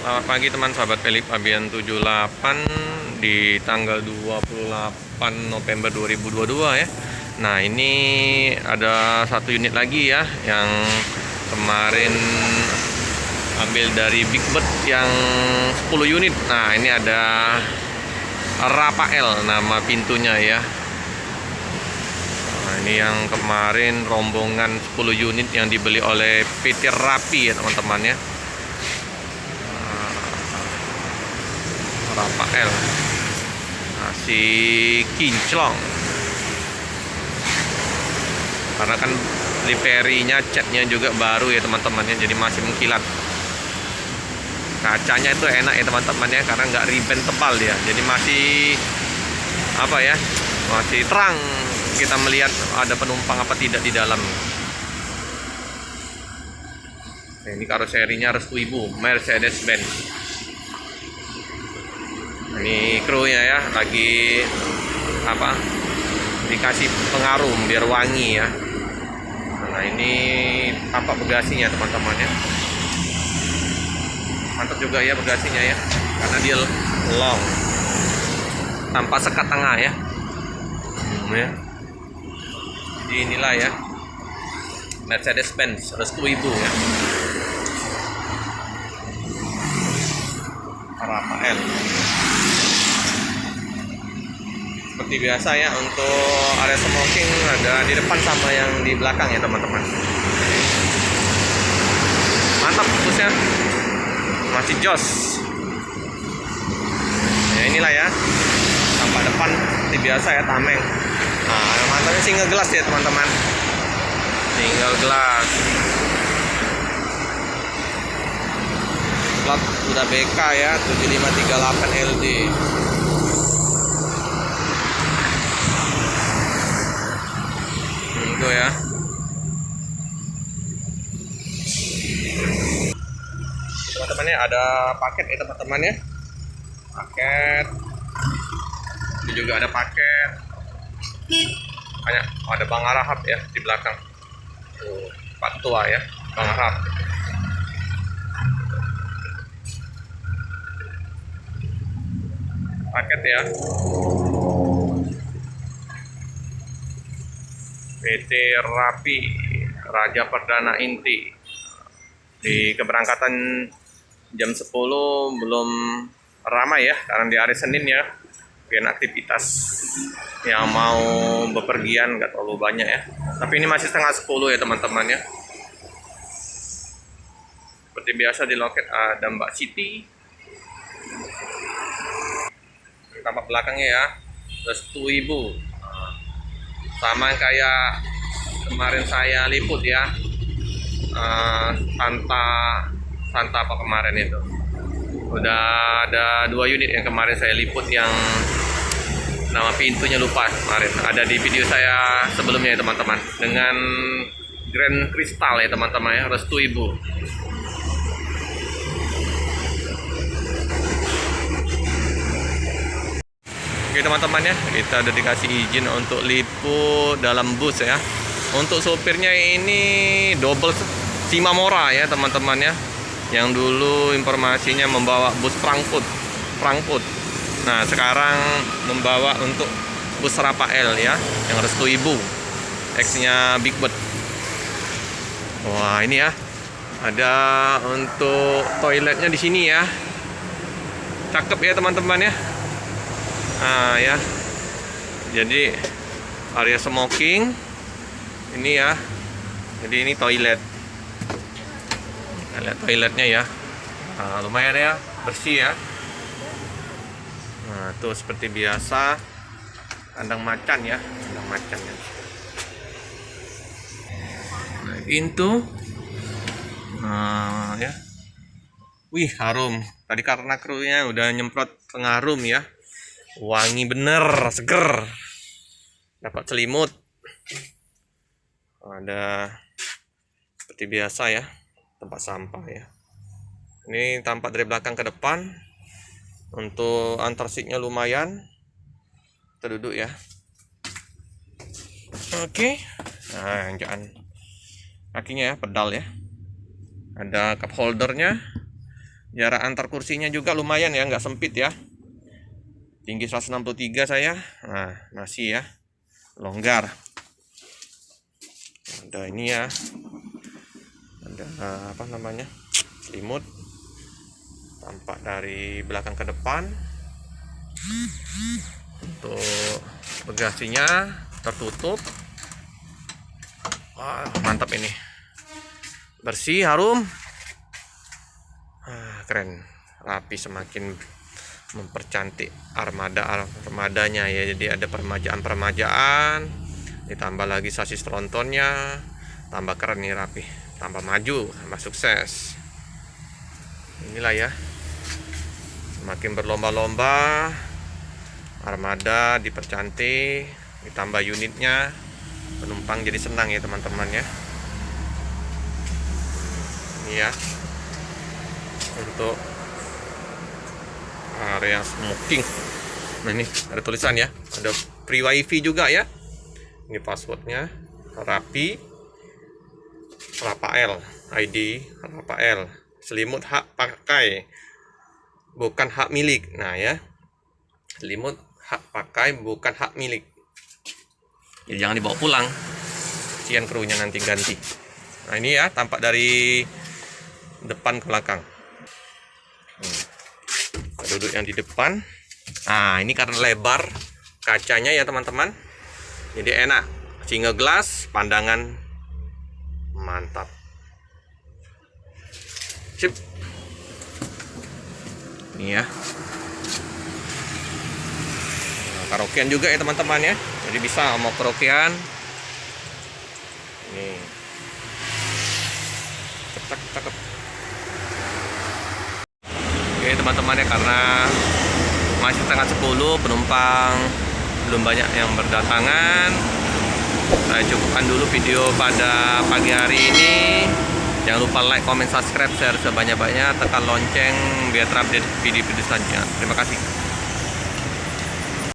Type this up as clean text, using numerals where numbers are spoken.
Selamat pagi teman sahabat Philip Fabian 78 di tanggal 28 November 2022 ya. Nah, ini ada satu unit lagi ya yang kemarin ambil dari Big Bird yang 10 unit. Nah, ini ada Rafael nama pintunya ya. Nah, ini yang kemarin rombongan 10 unit yang dibeli oleh PT Rapi ya teman-teman ya. Rafael masih kinclong karena kan liverinya, catnya juga baru ya teman-teman ya, jadi masih mengkilat. Kacanya itu enak ya teman-teman ya, karena nggak riben tebal dia, jadi masih apa ya, masih terang kita melihat ada penumpang apa tidak di dalam. Nah, ini karoserinya Restu Ibu Mercedes-Benz. Ini krunya ya, lagi apa, dikasih pengarum biar wangi ya. Nah, ini tampak bagasinya teman-teman ya, mantap juga ya bagasinya ya, karena dia long tanpa sekat tengah ya. Jadi inilah ya Mercedes-Benz Restu Ibu ya, Rafael. Seperti biasa ya, untuk area smoking ada di depan sama yang di belakang ya teman-teman. Mantap fokusnya, masih jos ya. Inilah ya tampak depan seperti biasa ya, tameng. Nah, mantapnya single glass ya teman-teman, single glass. Plat sudah BK ya, 7538 LD. Itu ya. Teman-teman ya, ada paket ya teman-teman ya. Paket. Ini juga ada paket. Banyak. Oh, ada Bang Arahap ya di belakang. Tuh, Pak Tua ya, Bang Arahap. Paket ya. PT Rapi Raja Perdana Inti. Di keberangkatan jam 10 belum ramai ya, karena di hari Senin ya, dan aktivitas yang mau bepergian nggak terlalu banyak ya. Tapi ini masih setengah 10 ya teman-teman ya. Seperti biasa di loket ada Mbak Siti. Tampak belakangnya ya, Restu Ibu. Sama kayak kemarin saya liput ya, Santa apa kemarin itu. Udah ada 2 unit yang kemarin saya liput, yang nama pintunya lupa kemarin. Ada di video saya sebelumnya ya teman-teman, dengan Grand Crystal ya teman-teman ya, Restu Ibu. Oke teman-teman ya, kita udah dikasih izin untuk liput dalam bus ya. Untuk sopirnya ini double Simamora ya teman-teman ya, yang dulu informasinya membawa bus Frankfurt. Nah, sekarang membawa untuk bus Rafael ya, yang Restu Ibu, X-nya Big Bird. Wah, ini ya, ada untuk toiletnya di sini ya, cakep ya teman-teman ya. Nah ya, jadi area smoking ini ya, jadi ini toilet. Kita lihat toiletnya ya. Nah, lumayan ya, bersih ya. Nah, tuh seperti biasa, kandang macan ya, kandang macan ya. Nah, pintu. Nah ya, wih harum. Tadi karena krunya udah nyemprot pengharum ya, wangi bener, seger. Dapat selimut. Ada seperti biasa ya, tempat sampah ya. Ini tampak dari belakang ke depan. Untuk antar seatnya lumayan. Kita duduk ya. Oke. Nah, kakinya ya, pedal ya. Ada cup holdernya. Jarak antar kursinya juga lumayan ya, nggak sempit ya. Tinggi 163 saya. Nah, masih ya. Longgar. Ada ini ya. Ada apa namanya? Selimut. Tampak dari belakang ke depan. Untuk bagasinya tertutup. Wah, mantap ini. Bersih, harum. Keren, rapi, semakin mempercantik armadanya ya. Jadi ada permajaan, ditambah lagi sasis trontonnya, tambah keren nih, rapi, tambah maju, tambah sukses. Inilah ya, semakin berlomba-lomba, armada dipercantik, ditambah unitnya, penumpang jadi senang ya teman-teman ya. Ini ya, untuk area smoking. Nah ini ada tulisan ya, ada free wifi juga ya. Ini passwordnya, rapi, Rafael, ID Rafael. Selimut hak pakai, bukan hak milik. Nah ya, selimut hak pakai, bukan hak milik. Jadi jangan dibawa pulang, kasihan krunya nanti ganti. Nah ini ya, tampak dari depan ke belakang. Duduk yang di depan. Nah ini karena lebar kacanya ya teman-teman, jadi enak, single glass, pandangan mantap, sip. Ini ya, nah, karaokean juga ya teman-teman ya, jadi bisa mau karaokean. Ini cakep. Oke teman-teman ya, karena masih setengah 10, penumpang belum banyak yang berdatangan, saya cukupkan dulu video pada pagi hari ini. Jangan lupa like, comment, subscribe, share sebanyak-banyaknya, tekan lonceng biar terupdate video-video selanjutnya. Terima kasih.